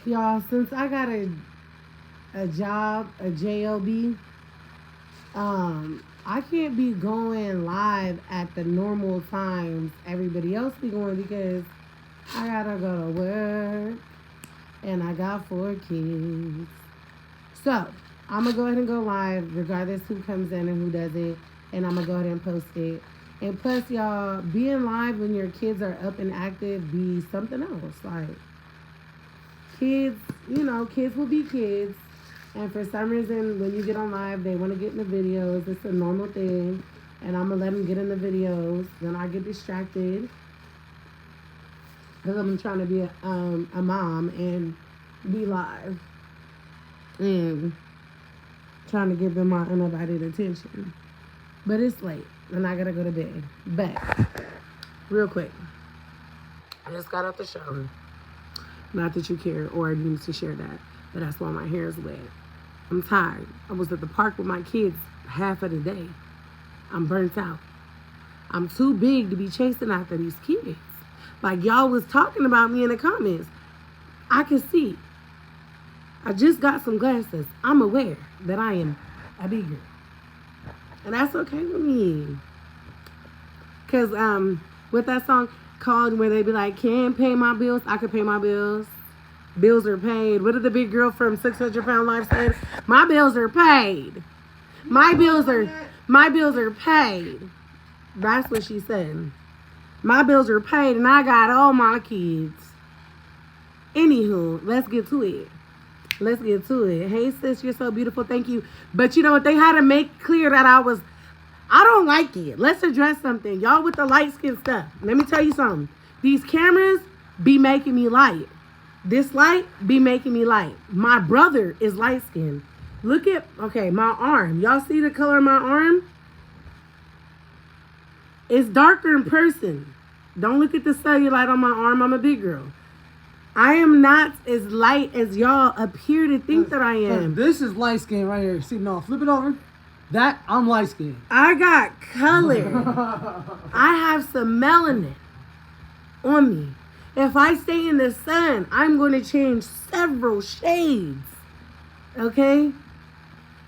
Y'all, since I got a job, a job, I can't be going live at the normal times everybody else be going because I gotta go to work and I got 4 kids. So I'm gonna go ahead and go live regardless who comes in and who doesn't, and I'm gonna go ahead and post it. And plus, y'all, being live when your kids are up and active be something else. Like kids, kids will be kids. And for some reason, when you get on live, they want to get in the videos. It's a normal thing. And I'm going to let them get in the videos. Then I get distracted because I'm trying to be a mom and be live. And trying to give them my undivided attention. But it's late. And I got to go to bed. But, real quick. I just got out the shower. Not that you care or need to share that. But that's why my hair is wet. I'm tired. I was at the park with my kids half of the day. I'm burnt out. I'm too big to be chasing after these kids. Like y'all was talking about me in the comments. I can see. I just got some glasses. I'm aware that I am a big girl. And that's okay with me. Because with that song called where they be like, can't pay my bills, I can pay my bills. Bills are paid. What did the big girl from 600 Pound Life say? My bills are paid. My bills are paid. That's what she said. My bills are paid and I got all my kids. Anywho, let's get to it. Let's get to it. Hey sis, you're so beautiful. Thank you. But you know what? They had to make clear that I don't like it. Let's address something. Y'all with the light skin stuff. Let me tell you something. These cameras be making me light. This light be making me light. My brother is light skinned. Look at, my arm. Y'all see the color of my arm? It's darker in person. Don't look at the cellulite on my arm. I'm a big girl. I am not as light as y'all appear to think that I am. This is light skin right here. See, no, flip it over. I'm light skinned. I got color. I have some melanin on me. If I stay in the sun, I'm going to change several shades. Okay?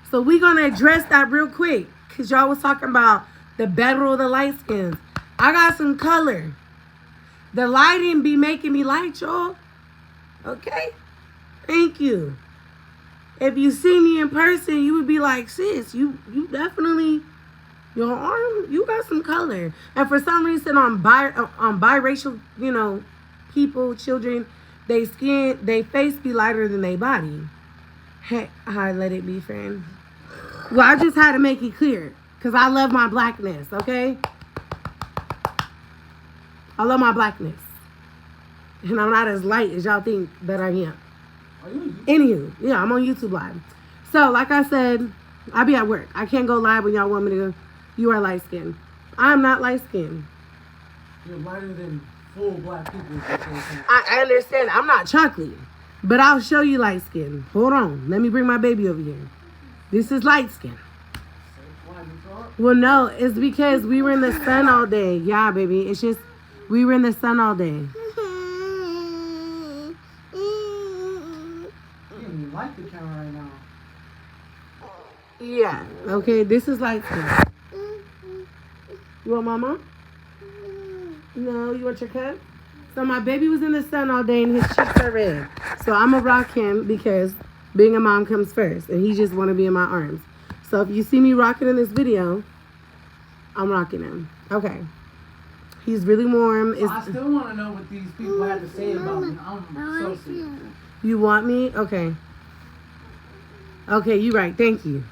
So we're going to address that real quick. Because y'all was talking about the better of the light skins. I got some color. The lighting be making me light, y'all. Okay? Thank you. If you see me in person, you would be like, sis, you definitely, your arm, you got some color. And for some reason, on biracial, people, children, they face be lighter than they body. Hey, let it be, friend. Well, I just had to make it clear. Because I love my blackness, okay? I love my blackness. And I'm not as light as y'all think that I am. Anywho, yeah, I'm on YouTube Live. So, like I said, I be at work. I can't go live when y'all want me to go. You are light skinned. I'm not light skinned. You're lighter than full black people. I understand. I'm not chocolate. But I'll show you light skin. Hold on. Let me bring my baby over here. This is light skin. Well, no, it's because we were in the sun all day. Yeah, baby. It's just we were in the sun all day. Like the camera right now. Yeah. Okay, this is light skin. You want mama? No, you want your cup? So my baby was in the sun all day and his cheeks are red. So I'm going to rock him because being a mom comes first. And he just want to be in my arms. So if you see me rocking in this video, I'm rocking him. Okay. He's really warm. So I still want to know what these people have to say about me. I'm so sick. You want me? Okay. Okay, you're right. Thank you.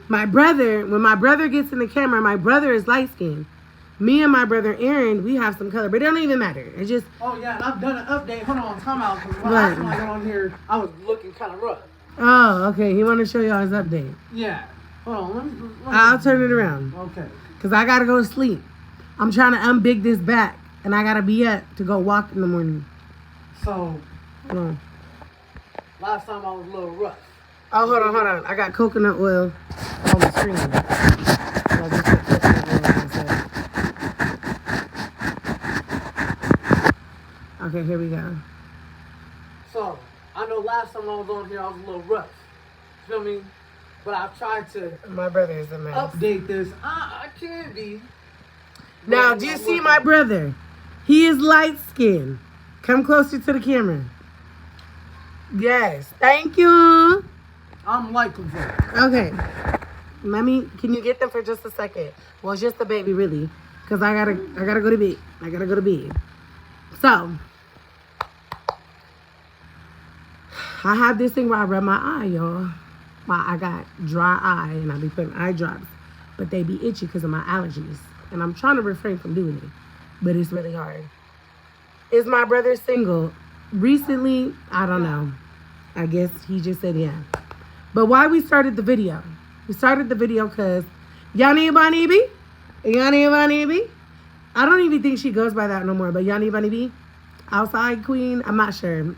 When my brother gets in the camera, my brother is light skinned. Me and my brother Aaron, we have some color, but it don't even matter. It's just. Oh yeah, and I've done an update. Hold on, time out. Because when I got on here, I was looking kind of rough. Oh, okay. He want to show y'all his update. Yeah. Hold on. Let me I'll turn it around. Okay. Because I got to go to sleep. I'm trying to unbig this back, and I got to be up to go walk in the morning. So. Hold on. Last time I was a little rough. Oh, hold on. I got coconut oil on the screen. I'll just put coconut oil on myself. Okay, here we go. So, know last time I was on here, I was a little rough. Feel me? But I've tried to My brother is a mess. update this. I can be. Now, do you see my brother? He is light skinned. Come closer to the camera. Yes. Thank you. I'm liking that. Okay. Can you get them for just a second? Well, it's just the baby, really. Because I gotta go to bed. I gotta go to bed. So, I have this thing where I rub my eye, y'all. I got dry eye, and I be putting eye drops. But they be itchy because of my allergies. And I'm trying to refrain from doing it. But it's really hard. Is my brother single? Recently, I don't know. I guess he just said yeah. But why we started the video? We started the video because Yanni Banibi. I don't even think she goes by that no more. But Yanni Banibi, Outside Queen. I'm not sure.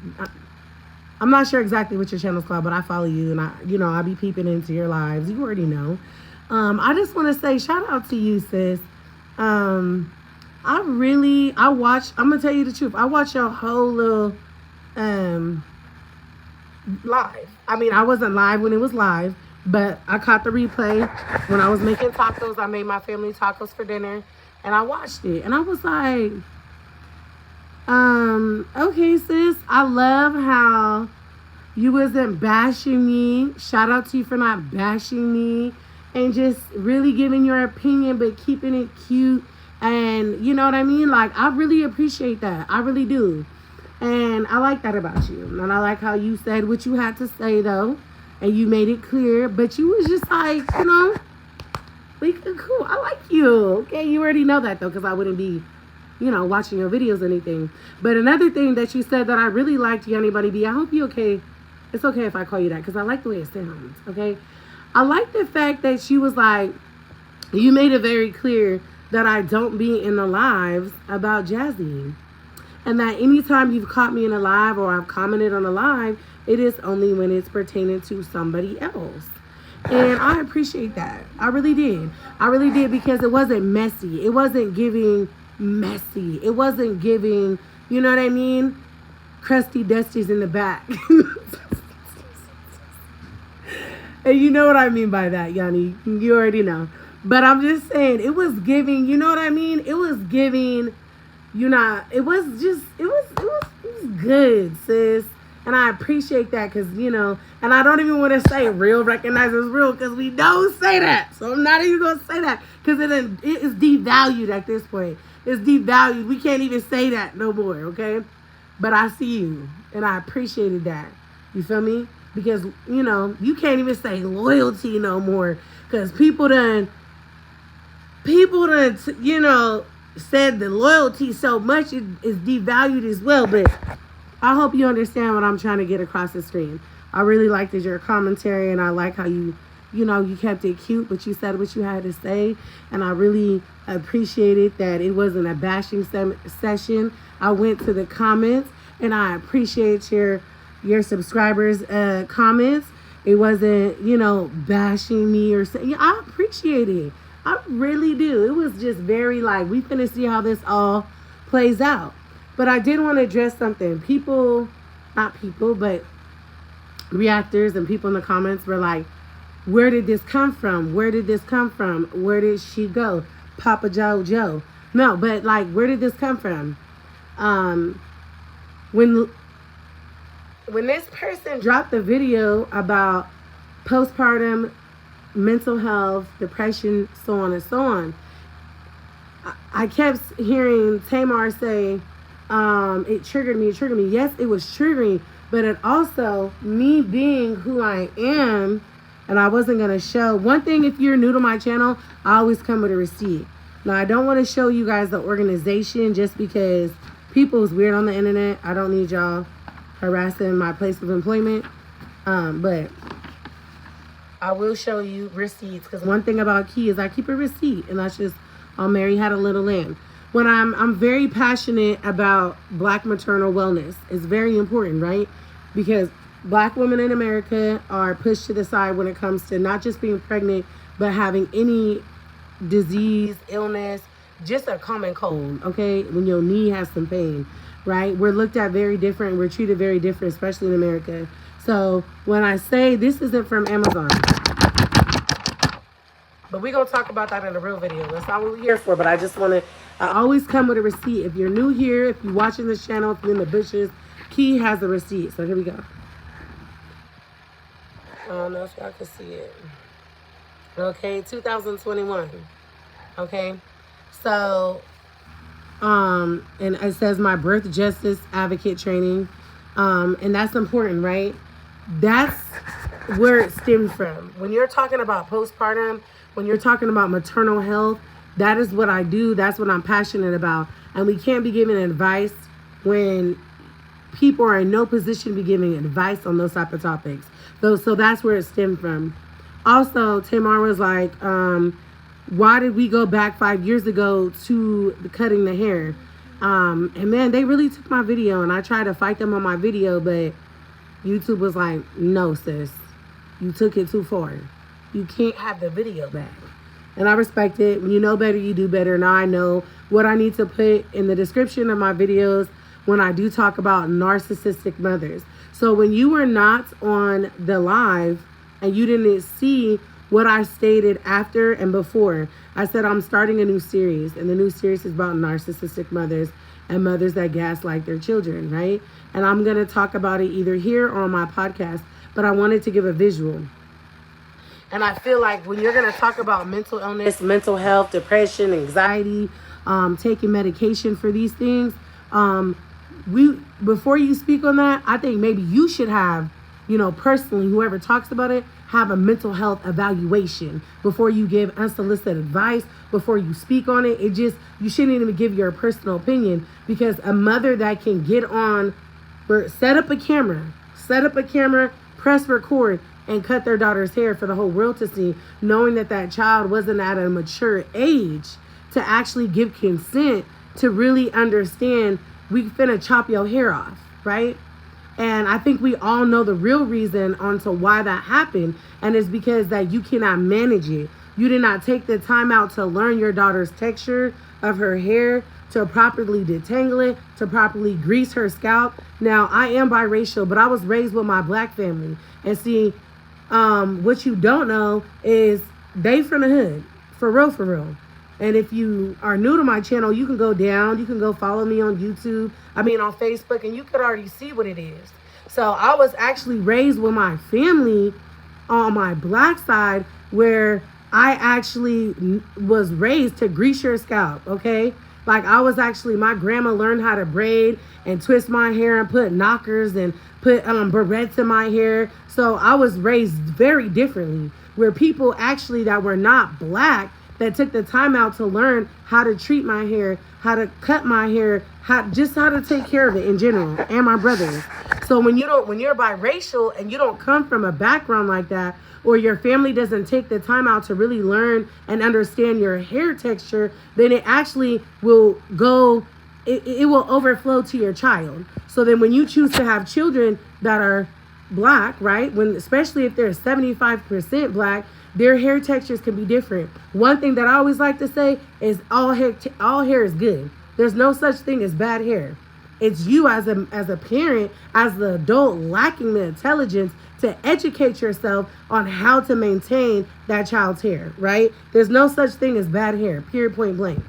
I'm not sure exactly what your channel's called, but I follow you, and I be peeping into your lives. You already know. I just want to say shout out to you, sis. I'm gonna tell you the truth. I watched your whole little live. I mean, I wasn't live when it was live, but I caught the replay when I was making tacos. I made my family tacos for dinner, and I watched it, and I was like, okay, sis, I love how you wasn't bashing me. Shout out to you for not bashing me and just really giving your opinion, but keeping it cute. And you know what I mean? Like, I really appreciate that. I really do. And I like that about you. And I like how you said what you had to say, though. And you made it clear. But you was just like, we cool. I like you. Okay, you already know that, though, because I wouldn't be, watching your videos or anything. But another thing that you said that I really liked, Yanni Bunny B, I hope you okay. It's okay if I call you that, because I like the way it sounds, okay? I like the fact that she was like, you made it very clear that I don't be in the lives about Jazzy. And that anytime you've caught me in a live or I've commented on a live, it is only when it's pertaining to somebody else. And I appreciate that. I really did. I really did, because it wasn't messy. It wasn't giving messy. It wasn't giving, you know what I mean? Crusty dusties in the back. And you know what I mean by that, Yanni. You already know. But I'm just saying, it was giving, you know what I mean? It was giving, it was good, sis. And I appreciate that, because, and I don't even want to say real recognizes real, because we don't say that. So I'm not even going to say that, because it is devalued at this point. It's devalued. We can't even say that no more, okay? But I see you, and I appreciated that. You feel me? Because, you can't even say loyalty no more, because people done, said the loyalty so much it is devalued as well. But I hope you understand what I'm trying to get across the screen. I really liked your commentary, and I like how you kept it cute, but you said what you had to say. And I really appreciated that it wasn't a bashing session. I went to the comments, and I appreciate your subscribers' comments. It wasn't, bashing me or saying, I appreciate it. I really do. It was just very we finna see how this all plays out. But I did want to address something. But reactors and people in the comments were like, where did this come from? Where did this come from? Where did she go? Papa Joe. No, but where did this come from? When this person dropped the video about postpartum mental health, depression, so on and so on, I kept hearing Tamar say, it triggered me. Yes, it was triggering, but it also, me being who I am, and I wasn't going to show. One thing, if you're new to my channel, I always come with a receipt. Now, I don't want to show you guys the organization just because people is weird on the internet. I don't need y'all harassing my place of employment. But I will show you receipts, because one thing about Key is I keep a receipt, and that's just Mary Had a Little Lamb. When I'm very passionate about Black maternal wellness. It's very important, right? Because Black women in America are pushed to the side when it comes to not just being pregnant, but having any disease, illness, just a common cold, okay? When your knee has some pain. right? We're looked at very different. We're treated very different, especially in America. So when I say this isn't from Amazon, but we're going to talk about that in a real video. That's not what we're here for, but I just want to, I always come with a receipt. If you're new here, if you're watching this channel, if you're in the bushes, Key has a receipt. So here we go. I don't know if y'all can see it. Okay, 2021. Okay, so, and it says my birth justice advocate training. And that's important, right? That's where it stems from. When you're talking about postpartum, when you're talking about maternal health, that is what I do. That's what I'm passionate about. And we can't be giving advice when people are in no position to be giving advice on those type of topics. So that's where it stemmed from. Also, Tamar was like, why did we go back 5 years ago to cutting the hair? And man, they really took my video, and I tried to fight them on my video, but YouTube was like, no, sis, you took it too far. You can't have the video back. And I respect it. When you know better, you do better. Now I know what I need to put in the description of my videos when I do talk about narcissistic mothers. So when you were not on the live and you didn't see what I stated after and before, I said I'm starting a new series, and the new series is about narcissistic mothers and mothers that gaslight their children, right? And I'm going to talk about it either here or on my podcast, but I wanted to give a visual. And I feel like when you're going to talk about mental illness, mental health, depression, anxiety, taking medication for these things, before you speak on that, I think maybe you should have, personally, whoever talks about it, have a mental health evaluation before you give unsolicited advice, before you speak on it. You shouldn't even give your personal opinion, because a mother that can get on, set up a camera, press record, and cut their daughter's hair for the whole world to see, knowing that that child wasn't at a mature age to actually give consent to really understand we finna chop your hair off, right? And I think we all know the real reason onto why that happened, and it's because that you cannot manage it. You did not take the time out to learn your daughter's texture of her hair, to properly detangle it, to properly grease her scalp. Now, I am biracial, but I was raised with my black family. And see, what you don't know is they from the hood, for real, for real. And if you are new to my channel, you can go down, you can go follow me on YouTube, on Facebook, and you could already see what it is. So I was actually raised with my family on my black side, where I actually was raised to grease your scalp, okay? Like my grandma learned how to braid and twist my hair and put knockers and put barrettes in my hair. So I was raised very differently, where people actually that were not black, that took the time out to learn how to treat my hair, how to cut my hair, how to take care of it in general, and my brothers. So when you're biracial and you don't come from a background like that, or your family doesn't take the time out to really learn and understand your hair texture, then it actually will go, it will overflow to your child. So then when you choose to have children that are black, right, especially if they're 75% black, their hair textures can be different. One thing that I always like to say is all hair is good. There's no such thing as bad hair. It's you as a parent, as the adult, lacking the intelligence to educate yourself on how to maintain that child's hair, right? There's no such thing as bad hair, period, point blank.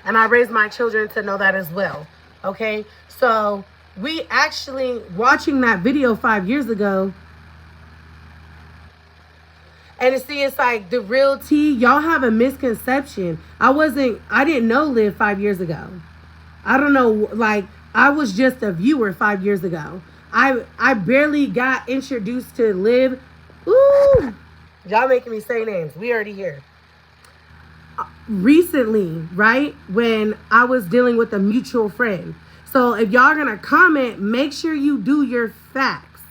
And I raised my children to know that as well, okay? So we actually, watching that video 5 years ago, and see, it's like the real tea. Y'all have a misconception. I didn't know Liv 5 years ago. I don't know, I was just a viewer 5 years ago. I barely got introduced to Liv. Ooh, y'all making me say names. We already here. Recently, right, when I was dealing with a mutual friend. So if y'all gonna comment, make sure you do your facts.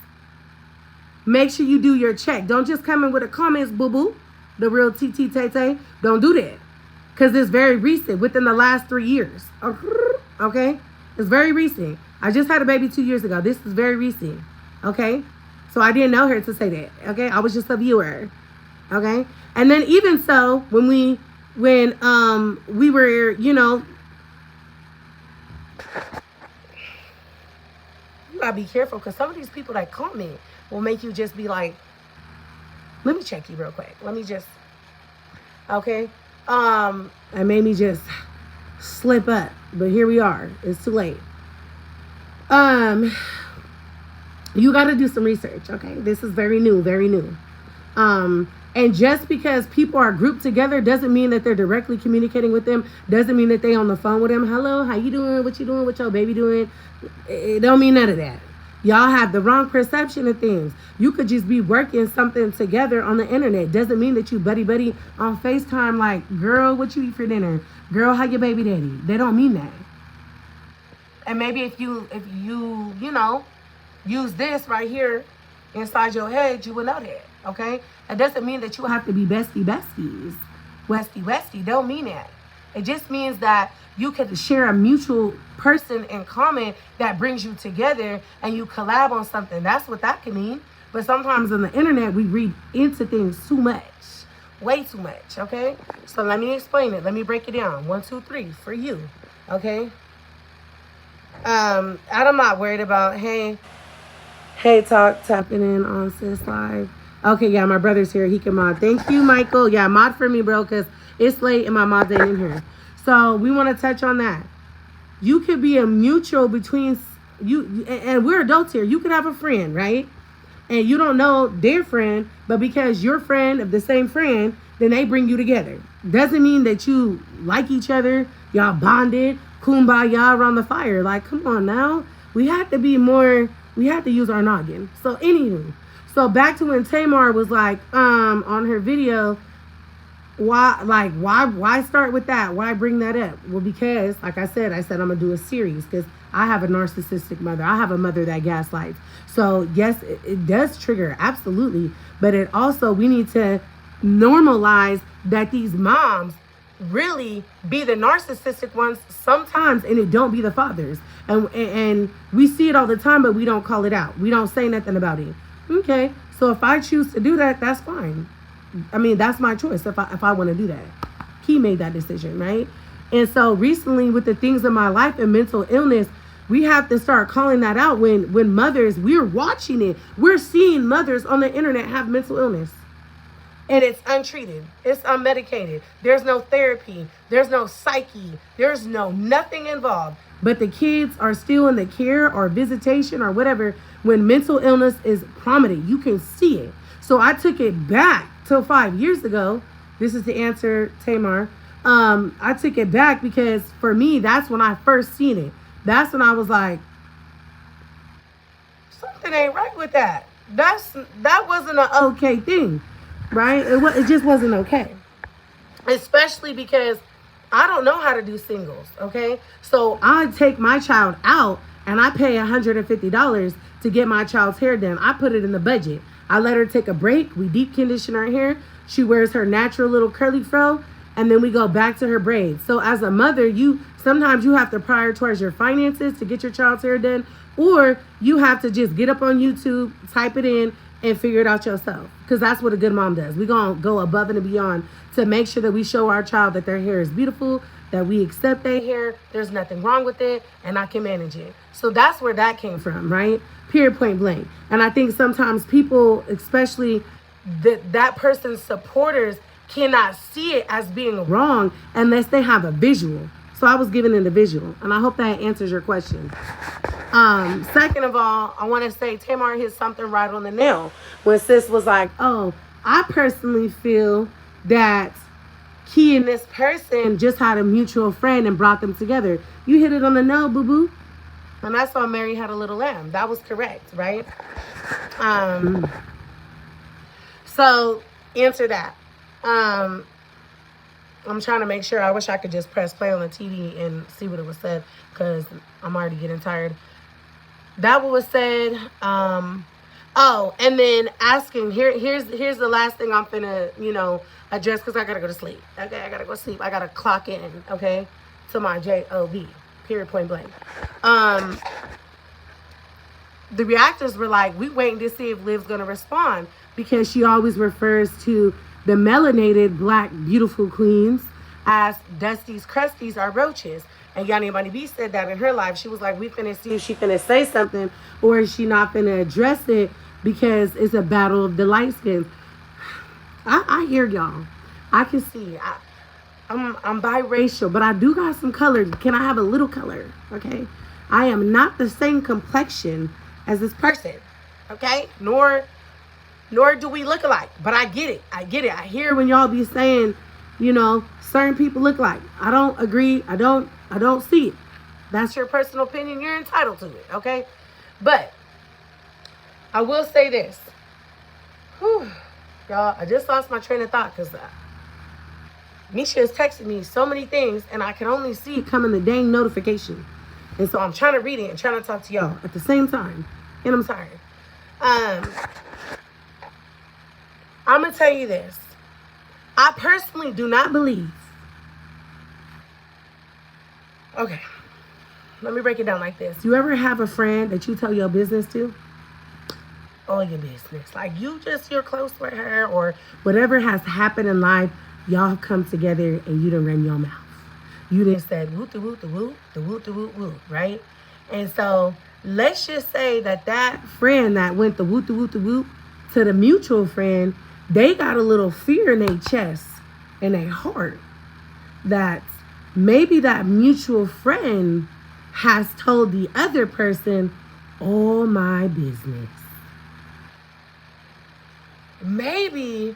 Make sure you do your check. Don't just come in with a comments, boo-boo. The real TT Tay. Don't do that. Because it's very recent, within the last 3 years. Okay? It's very recent. I just had a baby 2 years ago. This is very recent. Okay? So I didn't know her to say that. Okay? I was just a viewer. Okay? And then even so, when we were, gotta be careful because some of these people that comment will make you just be like, let me check you real quick. Let me just, okay? And made me just slip up. But here we are. It's too late. You got to do some research, okay? This is very new, very new. And just because people are grouped together doesn't mean that they're directly communicating with them. Doesn't mean that they on the phone with them. Hello, how you doing? What you doing? What your baby doing? It don't mean none of that. Y'all have the wrong perception of things. You could just be working something together on the internet. Doesn't mean that you buddy on FaceTime like, girl, what you eat for dinner? Girl, how your baby daddy? They don't mean that. And maybe if you use this right here inside your head, you will know that, okay? It doesn't mean that you have to be besties. Westy. Don't mean that. It just means that you could share a mutual person in common that brings you together and you collab on something. That's what that can mean. But sometimes on the internet, we read into things too much. Way too much, okay? So let me explain it. Let me break it down. 1, 2, 3 for you, okay? I'm not worried about, hey, tapping in on Sis Live. Okay, yeah, my brother's here. He can mod. Thank you, Michael. Yeah, mod for me, bro, because it's late and my mods ain't in here. So we want to touch on that. You could be a mutual between you, and we're adults here. You could have a friend, right? And you don't know their friend, but because you're friend of the same friend, then they bring you together. Doesn't mean that you like each other, y'all bonded, kumbaya around the fire. Like, come on now. We have to be more, we have to use our noggin. So anywho, so back to when Tamar was like, on her video, why start with that? Why bring that up? Well, because like I said I'm gonna do a series because I have a narcissistic mother. I have a mother that gaslights. So yes, it does trigger, absolutely. But it also, we need to normalize that these moms really be the narcissistic ones sometimes, and it don't be the fathers. And we see it all the time, but we don't call it out. We don't say nothing about it. Okay, so if I choose to do that, that's fine. I mean, that's my choice if I want to do that. He made that decision, right? And so recently with the things in my life and mental illness, we have to start calling that out when mothers, we're watching it. We're seeing mothers on the internet have mental illness. And it's untreated. It's unmedicated. There's no therapy. There's no psyche. There's nothing involved. But the kids are still in the care or visitation or whatever when mental illness is prominent. You can see it. So I took it back till 5 years ago. This is the answer, Tamar. I took it back because for me, that's when I first seen it. That's when I was like, something ain't right with that. That wasn't an okay thing, right? It just wasn't okay. Especially because I don't know how to do singles, okay? So I take my child out and I pay $150 to get my child's hair done. I put it in the budget. I let her take a break. We deep condition her hair. She wears her natural little curly fro, and then we go back to her braids. So as a mother, sometimes you have to prioritize your finances to get your child's hair done, or you have to just get up on YouTube, type it in, and figure it out yourself. Because that's what a good mom does. We're going to go above and beyond to make sure that we show our child that their hair is beautiful, that we accept their hair, there's nothing wrong with it, and I can manage it. So that's where that came from, right? Period, point blank. And I think sometimes people, especially that person's supporters, cannot see it as being wrong unless they have a visual. So I was given it a visual, and I hope that answers your question. Second of all, I want to say Tamar hit something right on the nail when Sis was like, oh, I personally feel that Key and this person just had a mutual friend and brought them together. You hit it on the nail, boo-boo. And that's why Mary had a little lamb. That was correct, right? So answer that. I'm trying to make sure. I wish I could just press play on the TV and see what it was said because I'm already getting tired. That was said. Oh, and then asking. Here's the last thing I'm finna address because I gotta go to sleep. Okay, I gotta go to sleep. I gotta clock in. Okay, to my job. Period. Point blank. The reactors were like, we waiting to see if Liv's gonna respond because she always refers to the melanated black beautiful queens as dusties, crusties, or roaches. And Yanni Bunny B said that in her life. She was like, we finna see if she finna say something or is she not finna address it because it's a battle of the light skins. I hear y'all. I can see. I'm biracial, but I do got some color. Can I have a little color? Okay. I am not the same complexion as this person. Okay? Nor do we look alike. But I get it. I get it. I hear when y'all be saying, you know, certain people look alike. I don't agree. I don't see it. That's your personal opinion. You're entitled to it. Okay? But I will say this. Whew. Y'all, I just lost my train of thought because Misha is texting me so many things and I can only see it coming the dang notification. And so I'm trying to read it and trying to talk to y'all at the same time. And I'm sorry. I'm going to tell you this. I personally do not believe. Okay. Let me break it down like this. You ever have a friend that you tell your business to? All your business. Like you're close with her or whatever has happened in life, y'all have come together and you done ran your mouth. You done said woot the woot the woot, the woot the woot woot, right? And so let's just say that friend that went the woot the woot the woot to the mutual friend, they got a little fear in their chest and their heart that maybe that mutual friend has told the other person all my business. Maybe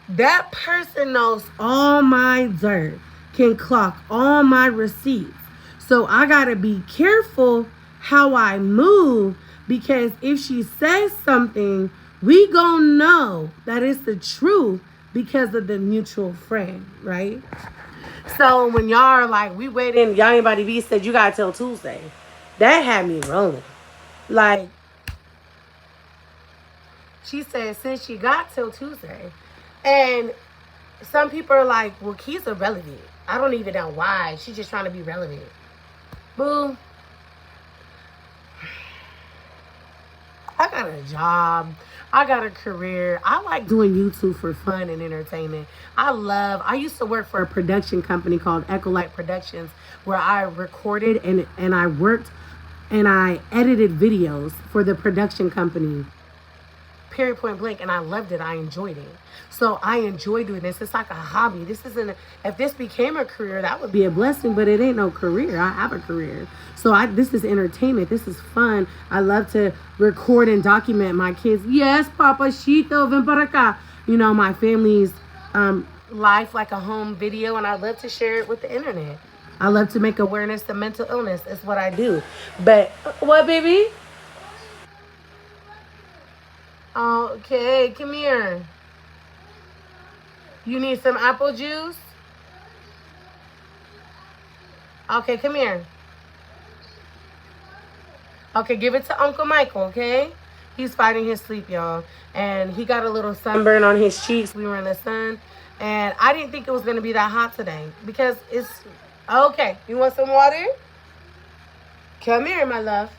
that person knows all my dirt, can clock all my receipts. So I gotta be careful how I move because if she says something, we gonna know that it's the truth because of the mutual friend, right? So when y'all are like, we waiting, y'all anybody B said you gotta tell Tuesday. That had me rolling. Like, she said since she got till Tuesday. And some people are like, well, Key's irrelevant. I don't even know why. She's just trying to be relevant. Boo. I got a job. I got a career. I like doing YouTube for fun and entertainment. I used to work for a production company called Ecolight Productions where I recorded and I worked and I edited videos for the production company. Period, point blank. And I loved it. I enjoyed it. So I enjoy doing this. It's like a hobby. If this became a career, that would be a blessing, but it ain't no career. I have a career. So this is entertainment. This is fun. I love to record and document my kids. Yes, Papachito, ven para acá. You know, my family's life like a home video, and I love to share it with the internet. I love to make awareness of mental illness. It's what I do. But, what, baby? Okay, come here. You need some apple juice? Okay, come here. Okay, give it to Uncle Michael, okay? He's fighting his sleep, y'all. And he got a little sunburn on his cheeks. We were in the sun. And I didn't think it was going to be that hot today. Because it's... Okay, you want some water? Come here, my love.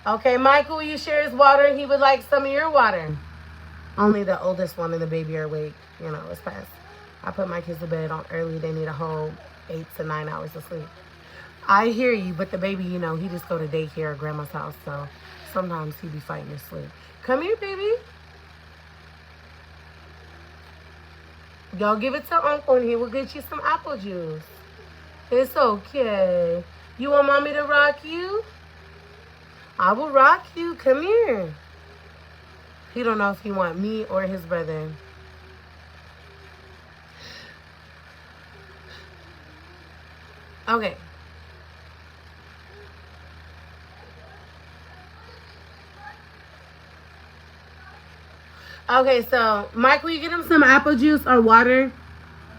Okay, Michael, you share his water. He would like some of your water. Only the oldest one and the baby are awake. You know, it's past. I put my kids to bed on early. They need a whole 8 to 9 hours of sleep. I hear you, but the baby, you know, he just go to daycare at grandma's house. So sometimes he be fighting his sleep. Come here, baby. Y'all give it to Uncle and he will get you some apple juice. It's okay. You want mommy to rock you? I will rock you. Come here. He don't know if he want me or his brother. Okay. Okay, so Mike, will you get him some apple juice or water?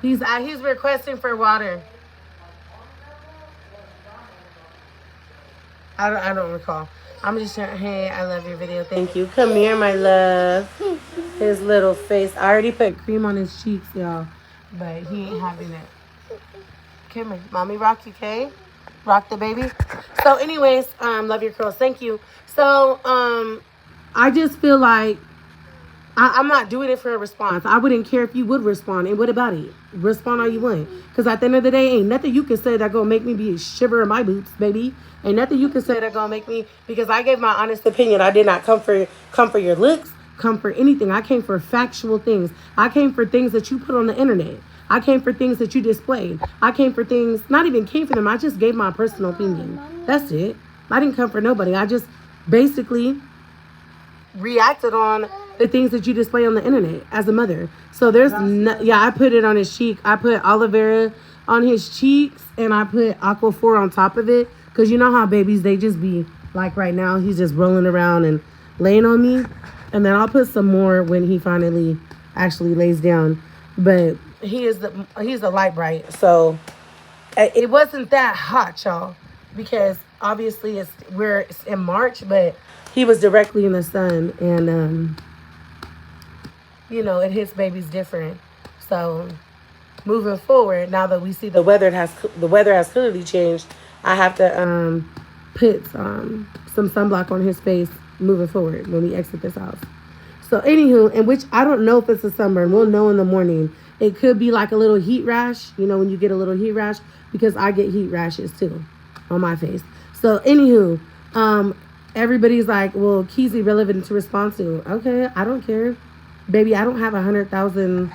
He's requesting for water. I don't recall. I'm just saying, hey, I love your video. Thank you. Come here, my love. His little face. I already put cream on his cheeks, y'all. But he ain't having it. Come here. Mommy rock you, okay? Rock the baby. So anyways, love your curls. Thank you. So, I just feel like I'm not doing it for a response. I wouldn't care if you would respond. And what about it? Respond all you want. Because at the end of the day, ain't nothing you can say that gonna make me be a shiver in my boots, baby. Ain't nothing you can say that gonna make me, because I gave my honest opinion. I did not come for your looks, come for anything. I came for factual things. I came for things that you put on the internet. I came for things that you displayed. I came for things, not even came for them. I just gave my personal opinion. That's it. I didn't come for nobody. I just basically reacted on the things that you display on the internet as a mother. So there's I put it on his cheek. I put aloe vera on his cheeks, and I put aquaphor on top of it, because you know how babies, they just be like, right now he's just rolling around and laying on me, and then I'll put some more when he finally actually lays down. But he's a light bright, so it wasn't that hot, y'all, because obviously it's in March, but he was directly in the sun, and it hits babies different. So moving forward, now that we see the weather has clearly changed, I have to put some sunblock on his face moving forward when we exit this house. So anywho, and which I don't know if it's a sunburn. We'll know in the morning. It could be like a little heat rash, when you get a little heat rash, because I get heat rashes too on my face. So anywho, everybody's like, well, Key's irrelevant to respond to. Okay, I don't care. Baby, I don't have 100,000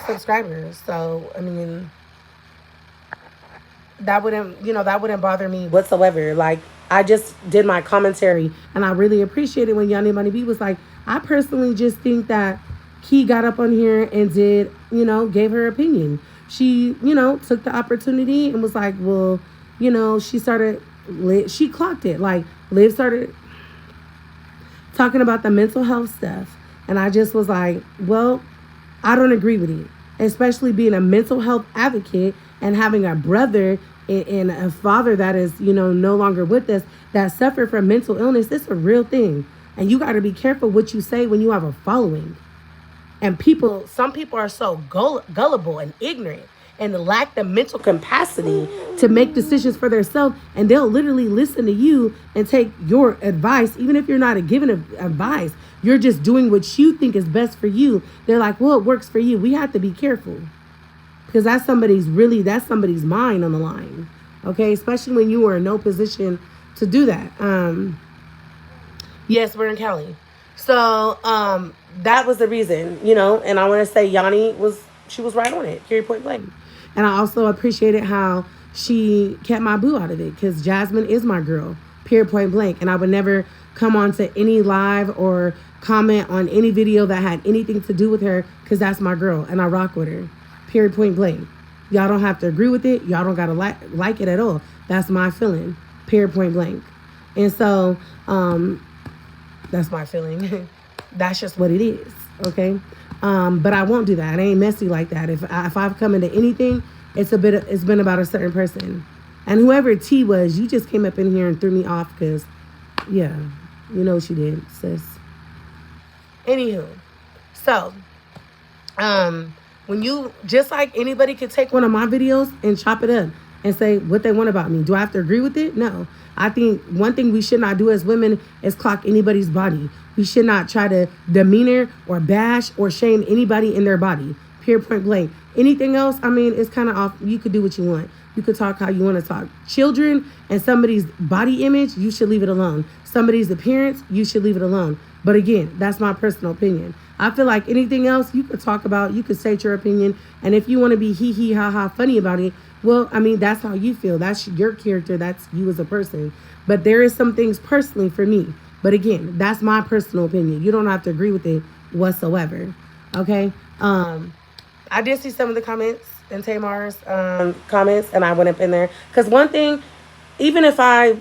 subscribers. So, I mean, that wouldn't bother me whatsoever. Like, I just did my commentary, and I really appreciate it when Yanni Money B was like, I personally just think that Key got up on here and did, gave her opinion. She, took the opportunity and was like, well, she clocked it. Like, Liv started talking about the mental health stuff. And I just was like, well, I don't agree with it. Especially being a mental health advocate and having a brother and a father that is, no longer with us, that suffered from mental illness. It's a real thing. And you got to be careful what you say when you have a following. And some people are so gullible and ignorant and lack the mental capacity to make decisions for themselves. And they'll literally listen to you and take your advice, even if you're not giving advice. You're just doing what you think is best for you. They're like, well, it works for you. We have to be careful, because that's somebody's mind on the line. Okay, especially when you are in no position to do that. Yes, we're in Cali. So that was the reason, and I want to say Yanni was right on it, period, point blank. And I also appreciated how she kept my boo out of it, because Jasmine is my girl, period, point blank. And I would never come on to any live or comment on any video that had anything to do with her, because that's my girl and I rock with her, period, point blank. Y'all don't have to agree with it. Y'all don't got to like it at all. That's my feeling, period, point blank. And so that's my feeling. That's just what it is, okay? But I won't do that. I ain't messy like that. If I've come into anything, it's been about a certain person. And whoever T was, you just came up in here and threw me off, because, yeah, you know what you did, sis. Anywho, so, when you, just like anybody could take one of my videos and chop it up and say what they want about me. Do I have to agree with it? No. I think one thing we should not do as women is clock anybody's body. We should not try to demeanor or bash or shame anybody in their body. Period, point blank. Anything else, I mean, it's kind of off. You could do what you want. You could talk how you want to talk. Children and somebody's body image, you should leave it alone. Somebody's appearance, you should leave it alone. But again, that's my personal opinion. I feel like anything else you could talk about, you could state your opinion. And if you want to be hee hee ha ha funny about it, well, I mean, that's how you feel. That's your character. That's you as a person. But there is some things personally for me. But again, that's my personal opinion. You don't have to agree with it whatsoever. Okay? I did see some of the comments in Tamar's comments, and I went up in there. Because one thing, even if I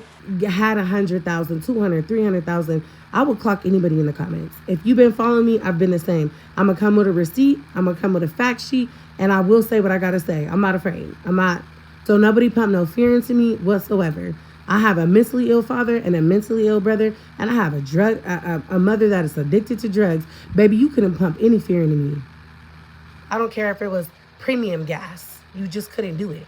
had 100,000, 200, 300,000, I would clock anybody in the comments. If you've been following me, I've been the same. I'm going to come with a receipt. I'm going to come with a fact sheet. And I will say what I got to say. I'm not afraid. So nobody pump no fear into me whatsoever. I have a mentally ill father and a mentally ill brother. And I have a mother that is addicted to drugs. Baby, you couldn't pump any fear into me. I don't care if it was premium gas. You just couldn't do it.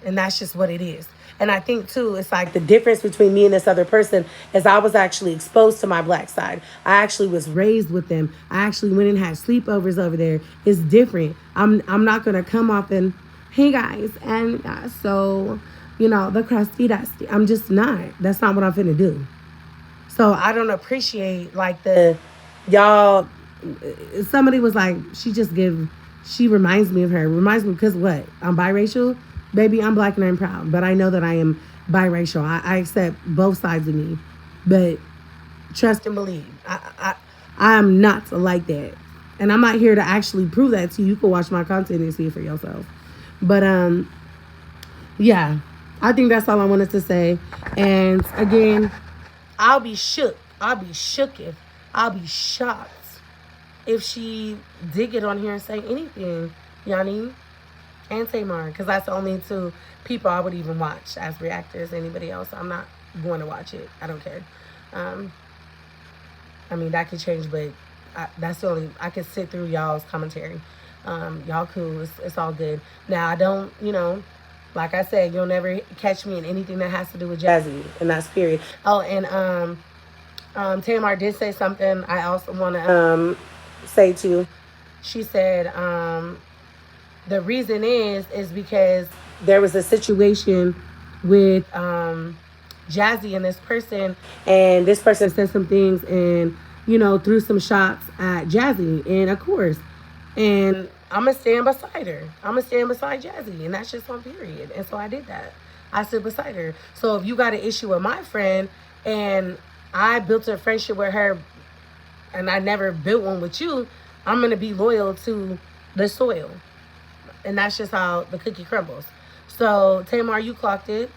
And that's just what it is. And I think too, it's like the difference between me and this other person is I was actually exposed to my black side. I actually was raised with them. I actually went and had sleepovers over there. It's different. I'm not gonna come off and, hey guys, and so, you know, the crusty dusty. I'm just not. That's not what I'm finna do. So I don't appreciate like the y'all. Somebody was like, she reminds me of her. Reminds me because what? I'm biracial. Baby, I'm black and I'm proud. But I know that I am biracial. I accept both sides of me. But trust and believe. I am not like that. And I'm not here to actually prove that to you. You can watch my content and see it for yourself. But yeah. I think that's all I wanted to say. And again, I'll be shook. I'll be shooketh. I'll be shocked if she did get on here and say anything, Yanni and Tamar, because that's the only two people I would even watch as reactors. Anybody else, I'm not going to watch it. I don't care. I mean, that could change, but that's the only, I could sit through y'all's commentary. Y'all cool. It's all good. Now, I don't, you know, like I said, you'll never catch me in anything that has to do with Jazzy, and that's period. Oh, and Tamar did say something I also want to say too. She said the reason is because there was a situation with Jazzy and this person said some things and, you know, threw some shots at Jazzy, and of course, and I'm going to stand beside her. I'm going to stand beside Jazzy, and that's just on period. And so I did that. I stood beside her. So if you got an issue with my friend and I built a friendship with her and I never built one with you, I'm going to be loyal to the soil. And that's just how the cookie crumbles. So, Tamar, you clocked it.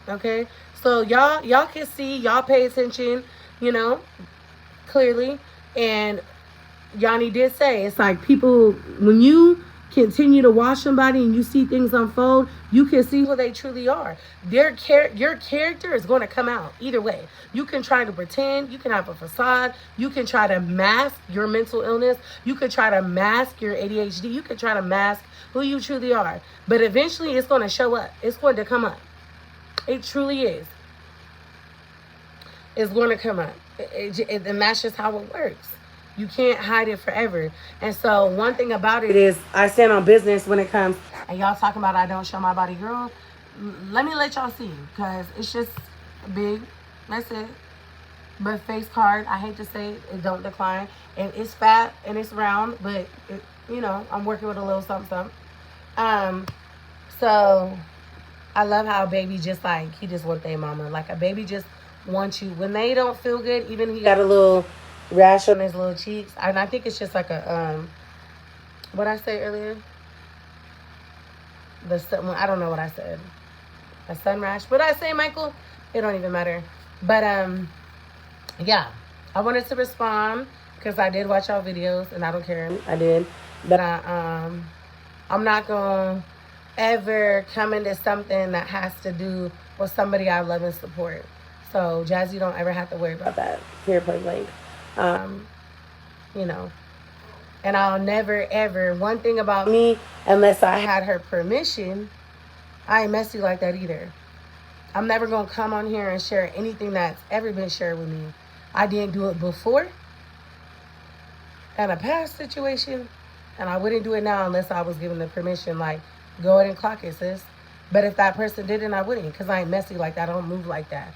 Okay? So, y'all can see, y'all pay attention, you know, clearly. And Yanni did say, it's like people, when you continue to watch somebody and you see things unfold, you can see who they truly are. Your character is going to come out either way. You can try to pretend, you can have a facade, you can try to mask your mental illness, you can try to mask your ADHD, you can try to mask who you truly are. But eventually it's going to show up. It's going to come up. It truly is. It's going to come up. And that's just how it works. You can't hide it forever. And so one thing about it is I stand on business when it comes, and y'all talking about I don't show my body, girl. Let me let y'all see, because it's just big. That's it. But face card, I hate to say it, it don't decline. And it's fat and it's round, but it, you know, I'm working with a little something. So I love how a baby just like, he just want their mama. Like a baby just wants you. When they don't feel good, even he got a little rash on his little cheeks. And I think it's just like a, what I say earlier? The sun, I don't know what I said. A sun rash. What did I say, Michael? It don't even matter. But, yeah. I wanted to respond because I did watch y'all videos and I don't care. I did. But I'm not going to ever come into something that has to do with somebody I love and support. So, Jazzy, don't ever have to worry about that. Here, point blank. You know, and I'll never ever, one thing about me, unless I had her permission, I ain't messy like that either. I'm never gonna come on here and share anything that's ever been shared with me. I didn't do it before in a past situation, and I wouldn't do it now unless I was given the permission, like, go ahead and clock it, sis. But if that person didn't, I wouldn't, because I ain't messy like that. I don't move like that.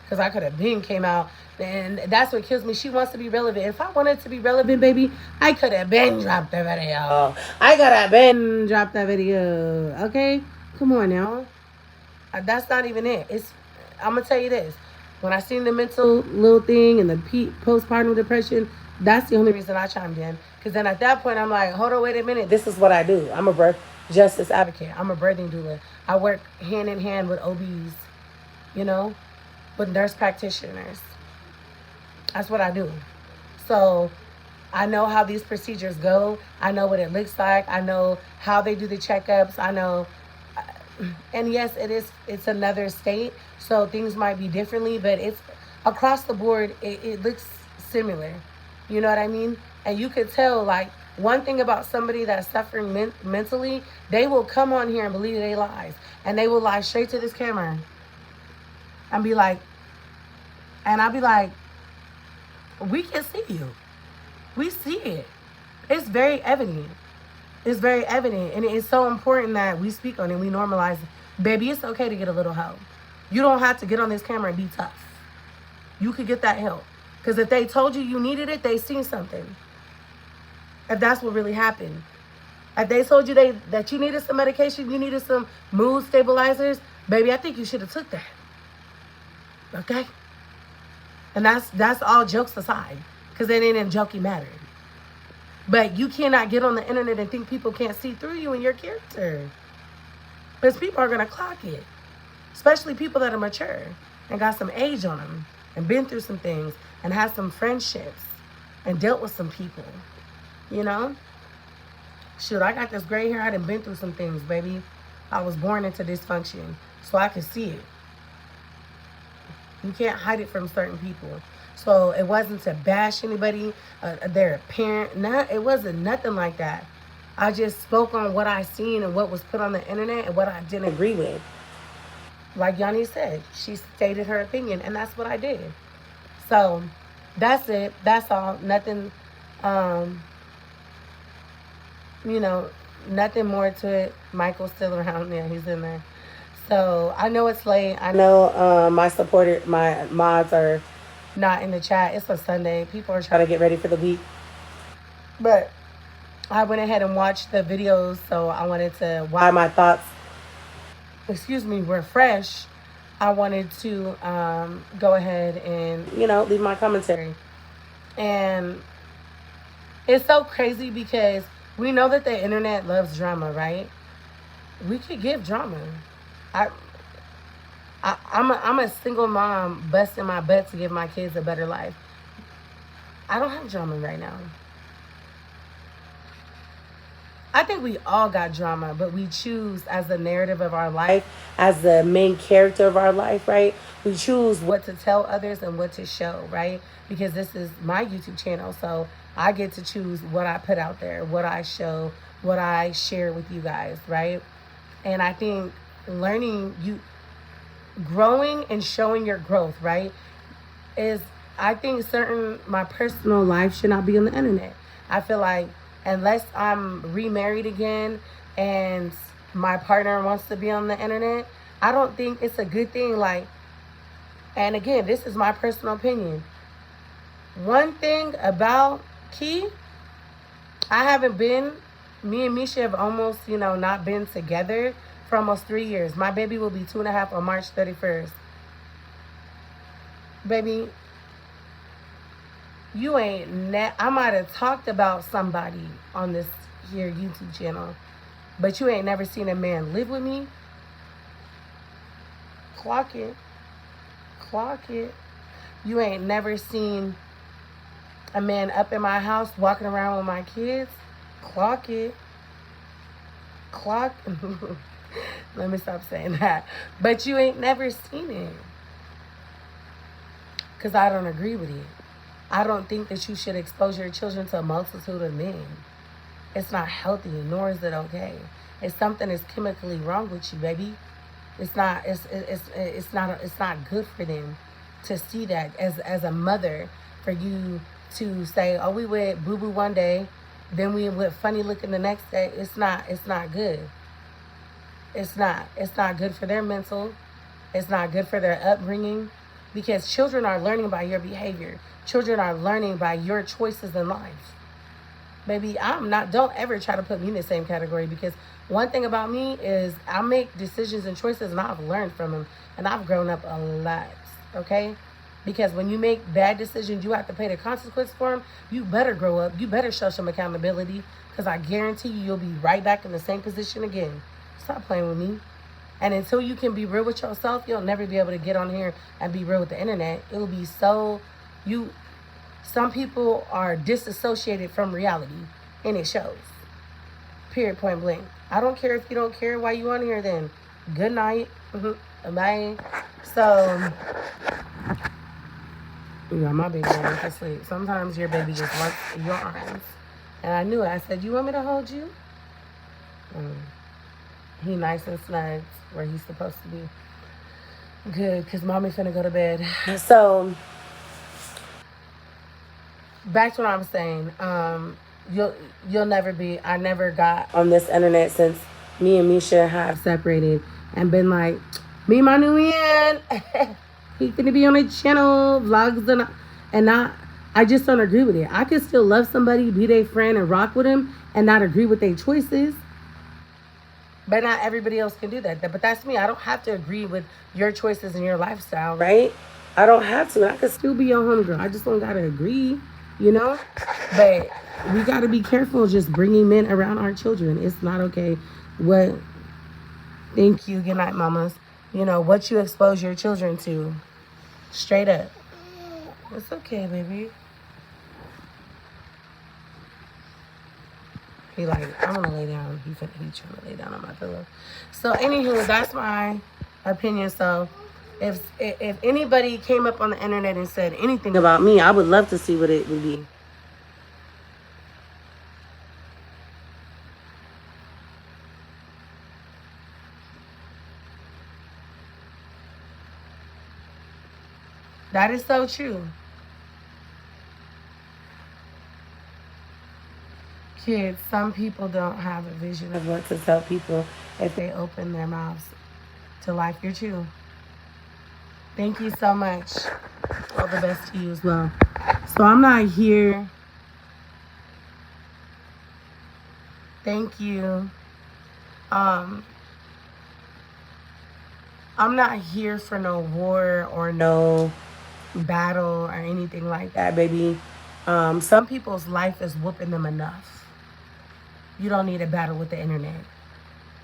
Because I could have been came out, and that's what kills me. She wants to be relevant. If I wanted to be relevant, baby, I could have been dropped the video. I could have been dropped that video. Okay? Come on now. That's not even it. I'm going to tell you this. When I seen the mental little thing and the postpartum depression, that's the only reason I chimed in. Because then at that point, I'm like, hold on, wait a minute. This is what I do. I'm a birth justice advocate. I'm a birthing doula. I work hand in hand with OBs, you know, with nurse practitioners. That's what I do. So I know how these procedures go. I know what it looks like. I know how they do the checkups. I know, and yes, it's another state, so things might be differently, but it's across the board, it looks similar. You know what I mean? And you could tell, like, One thing about somebody that's suffering mentally, they will come on here and believe they lies. And they will lie straight to this camera and be like, and I'll be like, we can see you. We see it. It's very evident. It's very evident. And it's so important that we speak on it. We normalize it. Baby, it's okay to get a little help. You don't have to get on this camera and be tough. You could get that help. Because if they told you you needed it, they seen something. If that's what really happened. If they told you that you needed some medication, you needed some mood stabilizers, baby, I think you should have took that. Okay? And that's all jokes aside. Because it ain't in jokey matter. But you cannot get on the internet and think people can't see through you and your character. Because people are going to clock it. Especially people that are mature and got some age on them and been through some things and had some friendships and dealt with some people. You know? Shoot, I got this gray hair. I done been through some things, baby. I was born into dysfunction, so I could see it. You can't hide it from certain people. So it wasn't to bash anybody, their parent. It wasn't nothing like that. I just spoke on what I seen and what was put on the internet and what I didn't agree with. Like Yanni said, she stated her opinion, and that's what I did. So that's it. That's all. Nothing, nothing more to it. Michael's still around there. He's in there. So I know it's late. I know my mods are not in the chat. It's a Sunday. People are trying to get ready for the week. But I went ahead and watched the videos, so I wanted to, while my thoughts, were fresh, I wanted to go ahead and, leave my commentary. And it's so crazy because we know that the internet loves drama, right? We could give drama. I'm a single mom busting my butt to give my kids a better life. I don't have drama right now. I think we all got drama, but we choose as the narrative of our life, as the main character of our life, right? We choose what to tell others and what to show, right? Because this is my YouTube channel, so I get to choose what I put out there, what I show, what I share with you guys, right? And I think growing and showing your growth, right, is, I think my personal life should not be on the internet. I feel like unless I'm remarried again and my partner wants to be on the internet, I don't think it's a good thing. Like, and again, this is my personal opinion. One thing about Key, me and Misha have almost, not been together for almost 3 years. My baby will be 2.5 on March 31st. Baby, I might have talked about somebody on this here YouTube channel, but you ain't never seen a man live with me. Clock it. You ain't never seen a man up in my house walking around with my kids. Clock it. Let me stop saying that. But you ain't never seen it. Because I don't agree with it. I don't think that you should expose your children to a multitude of men. It's not healthy, nor is it okay. If something is chemically wrong with you, baby, it's not good for them to see that as a mother, for you to say, oh, we went boo-boo one day, then we went funny looking the next day. It's not good. It's not good for their mental. It's not good for their upbringing, because children are learning by your behavior. Children are learning by your choices in life. Baby, don't ever try to put me in the same category, because one thing about me is I make decisions and choices and I've learned from them, and I've grown up a lot, okay? Because when you make bad decisions, you have to pay the consequence for them. You better grow up. You better show some accountability, because I guarantee you'll be right back in the same position again. Stop playing with me. And until you can be real with yourself, you'll never be able to get on here and be real with the internet. It will be some people are disassociated from reality, and it shows. Period, point blank. I don't care if you don't care why you on here then. Good night. Bye. So, yeah, my baby wants to sleep. Sometimes your baby just wants your arms. And I knew it. I said, you want me to hold you? He nice and snug where he's supposed to be. Good, because mommy finna go to bed. So, back to what I was saying. You'll never be. I never got on this internet since me and Misha have separated and been like, me, my new man. He finna be on a channel, vlogs, and I just don't agree with it. I can still love somebody, be their friend, and rock with them, and not agree with their choices. But not everybody else can do that. But that's me. I don't have to agree with your choices and your lifestyle, right? I don't have to. I could still be your homegirl. I just don't gotta agree, you know? But we gotta be careful just bringing men around our children. It's not okay. Thank you. Good night, mamas. You know, what you expose your children to. Straight up. It's okay, baby. He like, I want to lay down. He trying to lay down on my pillow. So, anywho, that's my opinion. So, if anybody came up on the internet and said anything about me, I would love to see what it would be. That is so true. Kids, some people don't have a vision of what to tell people if they open their mouths to life. You're true. Thank you so much. All the best to you as well. So I'm not here. Thank you. I'm not here for no war or no battle or anything like that, baby. Some people's life is whooping them enough. You don't need a battle with the internet.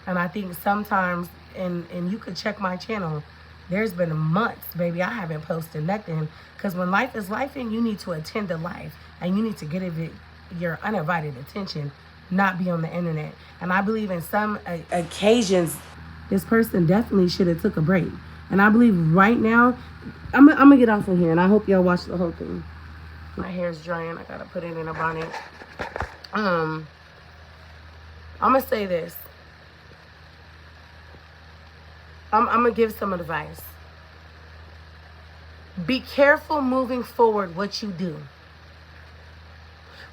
And I think sometimes, and you could check my channel, there's been months, baby, I haven't posted nothing. Because when life is lifing, you need to attend to life. And you need to give it your uninvited attention, not be on the internet. And I believe in some occasions, this person definitely should have took a break. And I believe right now, I'm going to get off of here. And I hope y'all watch the whole thing. My hair's drying. I got to put it in a bonnet. I'm going to say this. I'm going to give some advice. Be careful moving forward what you do.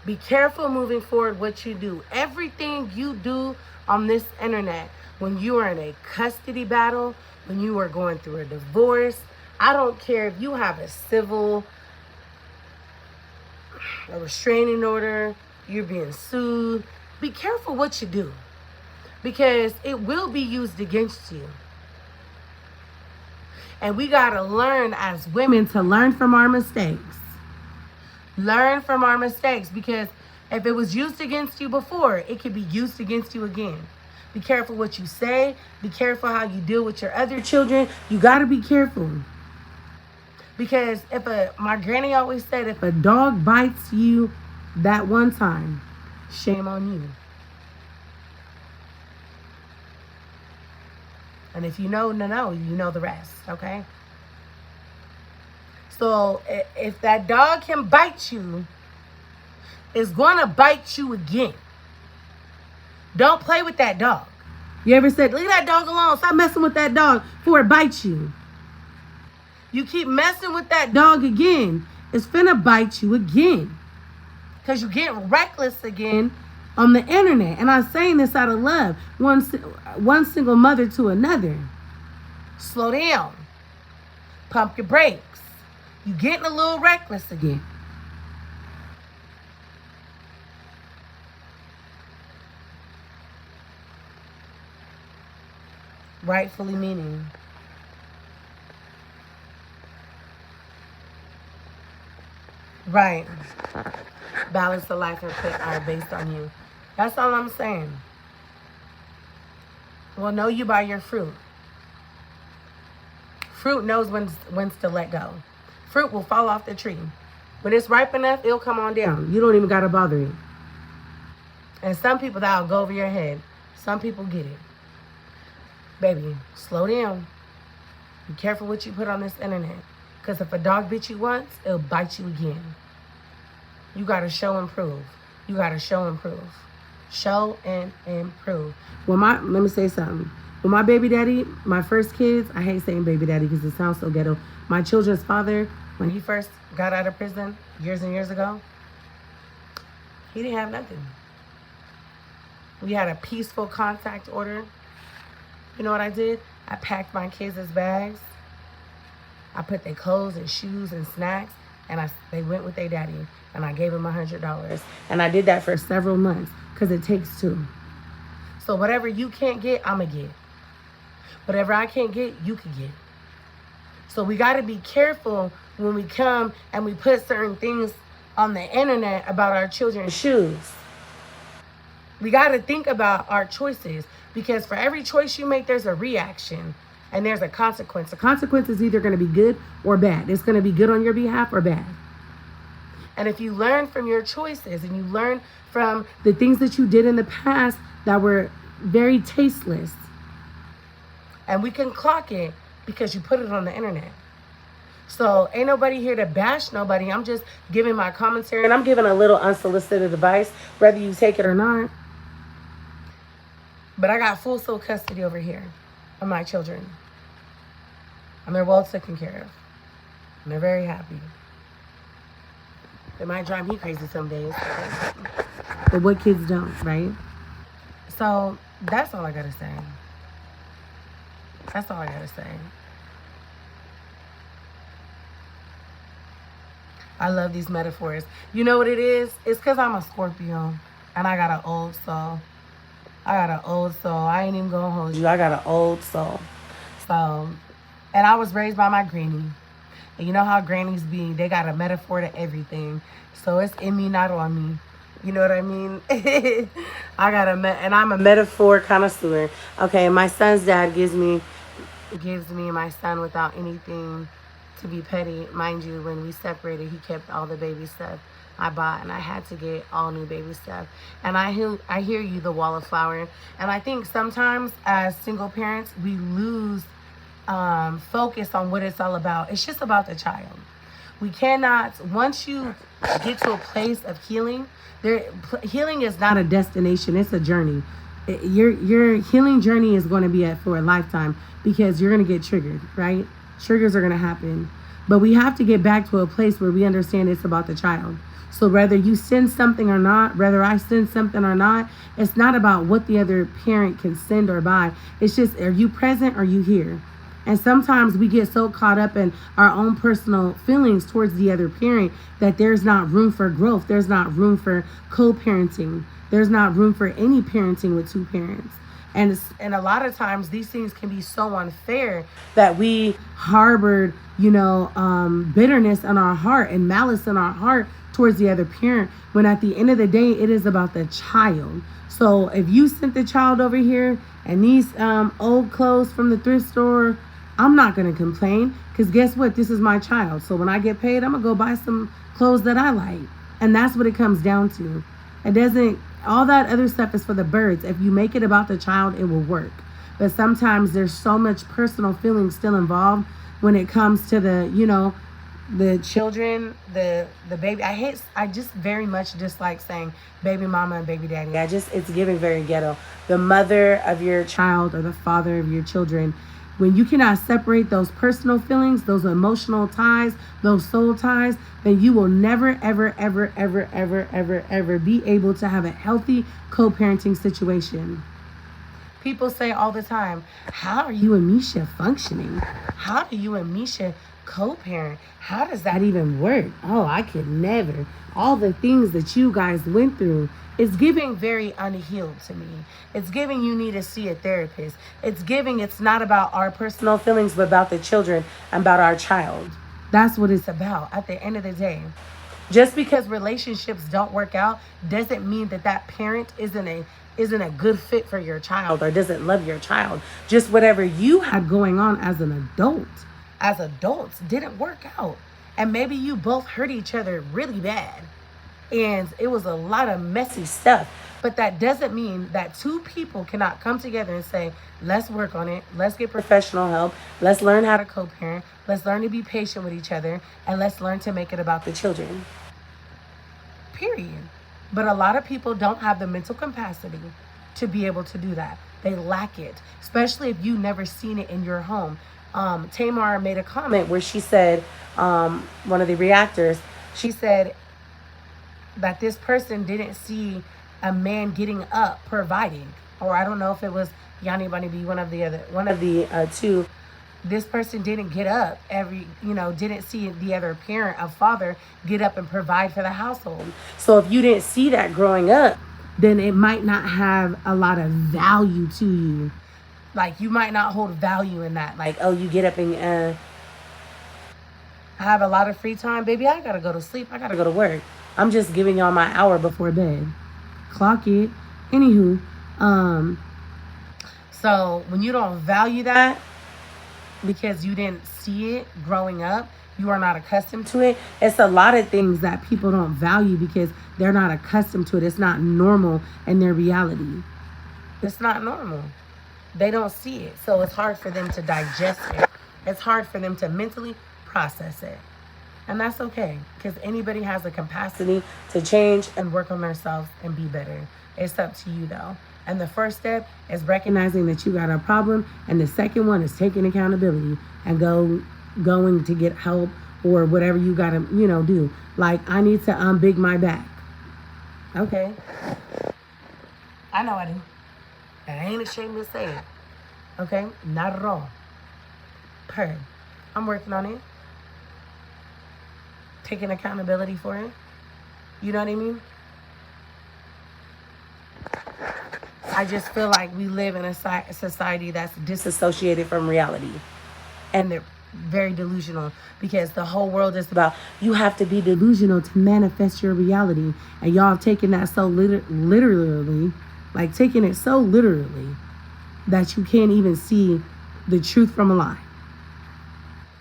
Be careful moving forward what you do. Everything you do on this internet, when you are in a custody battle, when you are going through a divorce, I don't care if you have a restraining order, you're being sued. Be careful what you do, because it will be used against you. And we got to learn as women to learn from our mistakes. Learn from our mistakes, because if it was used against you before, it could be used against you again. Be careful what you say. Be careful how you deal with your other children. You got to be careful. Because my granny always said, if a dog bites you that one time, shame on you. And if you know, you know the rest, okay? So if that dog can bite you, it's going to bite you again. Don't play with that dog. You ever said, leave that dog alone. Stop messing with that dog before it bites you. You keep messing with that dog again, it's finna bite you again. Because you get reckless again on the internet. And I'm saying this out of love. One single mother to another. Slow down. Pump your brakes. You getting a little reckless again. Rightfully meaning. Right. Balance of life are based on you. That's all I'm saying. Well, know you by your fruit. Fruit knows when to let go. Fruit will fall off the tree. When it's ripe enough, it'll come on down. You don't even got to bother it. And some people, that'll go over your head. Some people get it. Baby, slow down. Be careful what you put on this internet. Because if a dog bit you once, it'll bite you again. You got to show and prove. You got to show and prove. Show and improve. Let me say something. When my baby daddy, my first kids, I hate saying baby daddy because it sounds so ghetto. My children's father, when he first got out of prison years and years ago, he didn't have nothing. We had a peaceful contact order. You know what I did? I packed my kids' bags. I put their clothes and shoes and snacks, and they went with their daddy, and I gave them $100. And I did that for several months because it takes two. So whatever you can't get, I'm going to get. Whatever I can't get, you can get. So we got to be careful when we come and we put certain things on the internet about our children's shoes. We got to think about our choices, because for every choice you make, there's a reaction and there's a consequence. The consequence is either going to be good or bad. It's going to be good on your behalf or bad. And if you learn from your choices and you learn from the things that you did in the past that were very tasteless, and we can clock it because you put it on the internet. So ain't nobody here to bash nobody. I'm just giving my commentary, and I'm giving a little unsolicited advice, whether you take it or not. But I got full sole custody over here of my children. And they're well taken care of. And they're very happy. It might drive me crazy some days. But what kids don't, right? So that's all I gotta say. That's all I gotta say. I love these metaphors. You know what it is? It's because I'm a Scorpio. And I got an old soul. I ain't even gonna hold you. I got an old soul. So, and I was raised by my granny. And you know how grannies be, they got a metaphor to everything. So it's in me, not on me. You know what I mean? And I'm a metaphor connoisseur. Okay, my son's dad gives me my son without anything to be petty. Mind you, when we separated, he kept all the baby stuff I bought, and I had to get all new baby stuff. And I hear you, the wall of flower. And I think sometimes as single parents, we lose focus on what it's all about. It's just about the child. We cannot, once you get to a place of healing, healing is not a destination, it's a journey. Your healing journey is going to be for a lifetime, because you're going to get triggered, right? Triggers are going to happen. But we have to get back to a place where we understand it's about the child. So whether you send something or not, whether I send something or not, it's not about what the other parent can send or buy. It's just, are you present? Are you here? And sometimes we get so caught up in our own personal feelings towards the other parent that there's not room for growth. There's not room for co-parenting. There's not room for any parenting with two parents. And a lot of times these things can be so unfair that we harbored, bitterness in our heart and malice in our heart towards the other parent, when at the end of the day, it is about the child. So if you sent the child over here and these old clothes from the thrift store, I'm not going to complain, because guess what? This is my child. So when I get paid, I'm going to go buy some clothes that I like. And that's what it comes down to. All that other stuff is for the birds. If you make it about the child, it will work. But sometimes there's so much personal feeling still involved when it comes to the children, the baby. I just very much dislike saying baby mama and baby daddy. It's giving very ghetto. The mother of your child or the father of your children. When you cannot separate those personal feelings, those emotional ties, those soul ties, then you will never, ever, ever, ever, ever, ever, ever be able to have a healthy co-parenting situation. People say all the time, how are you and Misha functioning? How do you and Misha co-parent? How does that even work? Oh, I could never. All the things that you guys went through. It's giving very unhealed to me. It's giving you need to see a therapist. It's not about our personal feelings, but about the children and about our child. That's what it's about at the end of the day. Just because relationships don't work out doesn't mean that parent isn't a good fit for your child or doesn't love your child. Just whatever you had going on as adults didn't work out. And maybe you both hurt each other really bad. And it was a lot of messy stuff. But that doesn't mean that two people cannot come together and say, let's work on it. Let's get professional help. Let's learn how to co-parent. Let's learn to be patient with each other. And let's learn to make it about the children. Period. But a lot of people don't have the mental capacity to be able to do that. They lack it, especially if you never seen it in your home. Tamar made a comment where she said, one of the reactors, she said that this person didn't see a man getting up providing, or I don't know if it was Yanni Bunny B, one of the two. This person didn't get up didn't see the other parent, a father, get up and provide for the household. So if you didn't see that growing up, then it might not have a lot of value to you. Like, you might not hold value in that. Like, oh, you get up and I have a lot of free time. Baby, I gotta go to sleep. I gotta go to work. I'm just giving y'all my hour before bed. Clock it. Anywho, so when you don't value that because you didn't see it growing up, you are not accustomed to it. It's a lot of things that people don't value because they're not accustomed to it. It's not normal in their reality. It's not normal. They don't see it. So it's hard for them to digest it. It's hard for them to mentally process it. And that's okay, because anybody has the capacity to change and work on themselves and be better. It's up to you, though. And the first step is recognizing that you got a problem. And the second one is taking accountability and going to get help or whatever you got to, do. Like, I need to unbig my back. Okay. I know I do. And I ain't ashamed to say it. Okay? Not at all. I'm working on it. Taking accountability for it. You know what I mean? I just feel like we live in a society that's disassociated from reality. And they're very delusional because the whole world is about, you have to be delusional to manifest your reality. And y'all have taken that so literally, like taking it so literally that you can't even see the truth from a lie.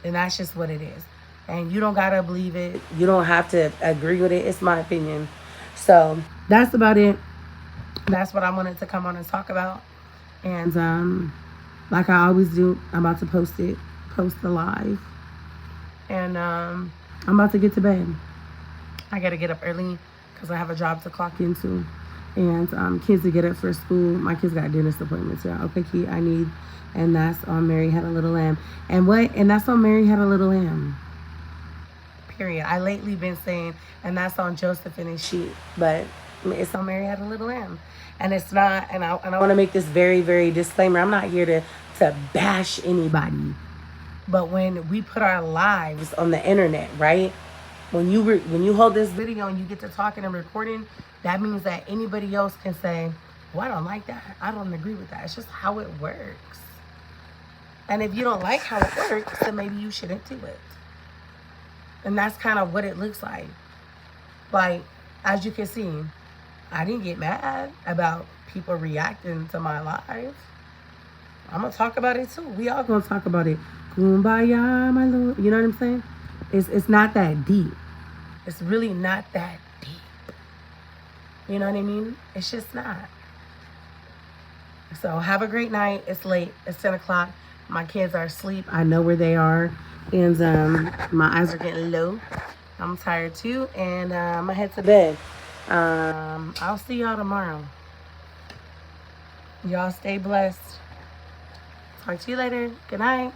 And that's just what it is. And you don't gotta believe it. You don't have to agree with it. It's my opinion. So that's about it. That's what I wanted to come on and talk about. And like I always do, I'm about to post the live. And I'm about to get to bed. I gotta get up early because I have a job to clock into. And kids to get up for school. My kids got dentist appointments. Yeah, okay, Key, I need. And that's on Mary Had a Little Lamb. And that's on Mary Had a Little Lamb. Period. I lately been saying, and that's on Joseph and his sheep, but it's on Mary Had a Little Lamb. And it's not, and I want to make this very, very disclaimer. I'm not here to bash anybody. But when we put our lives on the internet, right? When you hold this video and you get to talking and recording, that means that anybody else can say, well, I don't like that. I don't agree with that. It's just how it works. And if you don't like how it works, then maybe you shouldn't do it. And that's kind of what it looks like. Like, as you can see, I didn't get mad about people reacting to my live. I'm going to talk about it too. We all going to talk about it. Kumbaya, my Lord. You know what I'm saying? It's not that deep. It's really not that deep. You know what I mean? It's just not. So have a great night. It's late. It's 10 o'clock. My kids are asleep. I know where they are. And my eyes are getting low. I'm tired too. And I'm going to head to bed. I'll see y'all tomorrow. Y'all stay blessed. Talk to you later. Good night.